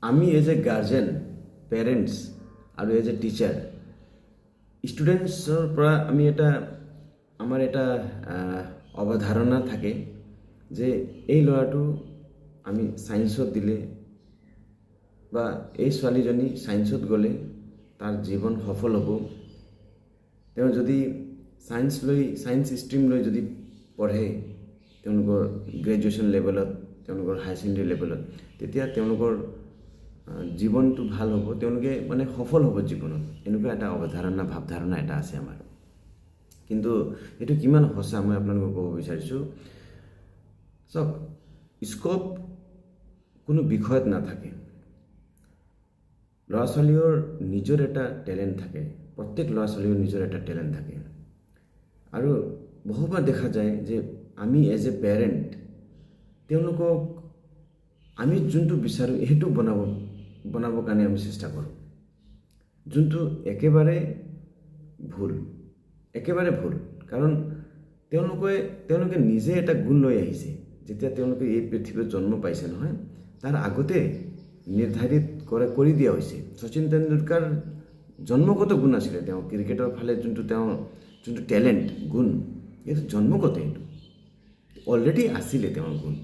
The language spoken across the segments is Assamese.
আমি এজ এ গাৰ্জেন পেৰেণ্টছ আৰু এজ এ টিচাৰ ষ্টুডেণ্টছৰ পৰা আমি আমাৰ এটা অৱধাৰণা থাকে যে এই ল'ৰাটো আমি ছায়েন্সত দিলে বা এই ছোৱালীজনী ছায়েন্সত গ'লে তাৰ জীৱন সফল হ'ব। তেওঁ যদি ছায়েন্স ষ্ট্ৰীম লৈ যদি পঢ়ে তেওঁলোকৰ গ্ৰেজুৱেশ্যন লেভেলত তেওঁলোকৰ হাই ছেকেণ্ডেৰী লেভেলত তেতিয়া তেওঁলোকৰ জীৱনটো ভাল হ'ব, তেওঁলোকে মানে সফল হ'ব জীৱনত। এনেকুৱা এটা অৱধাৰণা ভাৱধাৰণা এটা আছে আমাৰ। কিন্তু এইটো কিমান সঁচা মই আপোনালোকক ক'ব বিচাৰিছোঁ। চাওক, স্ক'প কোনো বিষয়ত নাথাকে। ল'ৰা ছোৱালীৰ নিজৰ এটা টেলেণ্ট থাকে, প্ৰত্যেক ল'ৰা ছোৱালীৰ নিজৰ এটা টেলেণ্ট থাকে। আৰু বহুবাৰ দেখা যায় যে আমি এজ এ পেৰেণ্ট তেওঁলোকক আমি যোনটো বিচাৰোঁ সেইটো বনাবৰ কাৰণে আমি চেষ্টা কৰোঁ, যোনটো একেবাৰে ভুল। কাৰণ তেওঁলোকে নিজে এটা গুণ লৈ আহিছে। যেতিয়া তেওঁলোকে এই পৃথিৱীত জন্ম পাইছে নহয়, তাৰ আগতে নিৰ্ধাৰিত কৰি দিয়া হৈছে। শচীন তেণ্ডুলকাৰ জন্মগত গুণ আছিলে, তেওঁ ক্ৰিকেটৰ ফালে যোনটো টেলেণ্ট গুণ, এইটো জন্মগত, এইটো অলৰেডি আছিলে তেওঁৰ গুণ।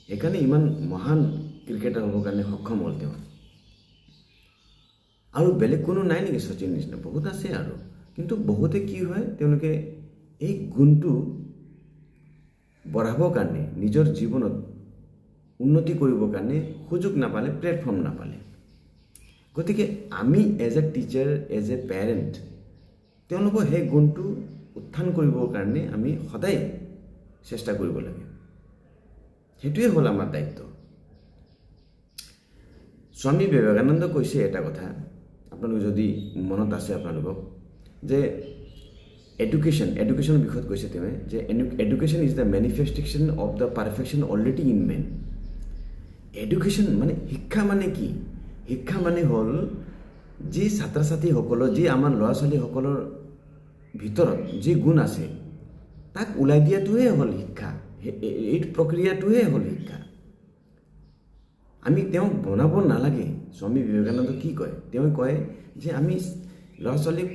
সেইকাৰণে ইমান মহান ক্ৰিকেটাৰ হ'বৰ কাৰণে সক্ষম হ'ল তেওঁ। আৰু বেলেগ কোনো নাই নেকি শচীন নিচিনা? বহুত আছে আৰু। কিন্তু বহুতে কি হয়, তেওঁলোকে এই গুণটো বঢ়াবৰ কাৰণে নিজৰ জীৱনত উন্নতি কৰিবৰ কাৰণে সুযোগ নাপালে, প্লেটফৰ্ম নাপালে। গতিকে আমি as a teacher, as a parent তেওঁলোকৰ সেই গুণটো উত্থান কৰিবৰ কাৰণে আমি সদায় চেষ্টা কৰিব লাগে। সেইটোৱে হ'ল আমাৰ দায়িত্ব। স্বামী বিবেকানন্দ কৈছে এটা কথা, আপোনালোক যদি মনত আছে আপোনালোকক, যে এডুকেশ্যনৰ বিষয়ত কৈছে তেওঁ যে education is the manifestation of the perfection already in man. Education মানে শিক্ষা মানে কি? শিক্ষা মানে হ'ল যি ছাত্ৰ ছাত্ৰীসকলৰ, যি আমাৰ ল'ৰা ছোৱালীসকলৰ ভিতৰত যি গুণ আছে তাক ওলাই দিয়াটোহে হ'ল শিক্ষা। এই প্ৰক্ৰিয়াটোহে হ'ল শিক্ষা। আমি তেওঁক বনাব নালাগে। স্বামী বিবেকানন্দ কি কয়? তেওঁ কয় যে আমি ল'ৰা ছোৱালীক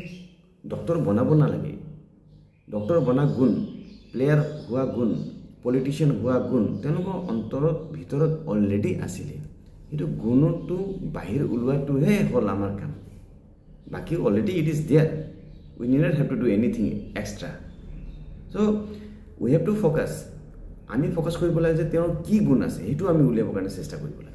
ডক্টৰ বনাব নালাগে। ডক্টৰ বনা গুণ, প্লেয়াৰ হোৱা গুণ, পলিটিচিয়ান হোৱা গুণ তেওঁলোকৰ ভিতৰত অলৰেডি আছিলে। কিন্তু গুণটো বাহিৰ ওলোৱাটোহে হ'ল আমাৰ কাম। বাকী অলৰেডি ইট ইজ দেয়াৰ। উই নি not have to do anything extra. So' we have to focus. আমি ফ'কাছ কৰিব লাগে যে তেওঁৰ কি গুণ আছে সেইটো আমি উলিয়াবৰ কাৰণে চেষ্টা কৰিব লাগে।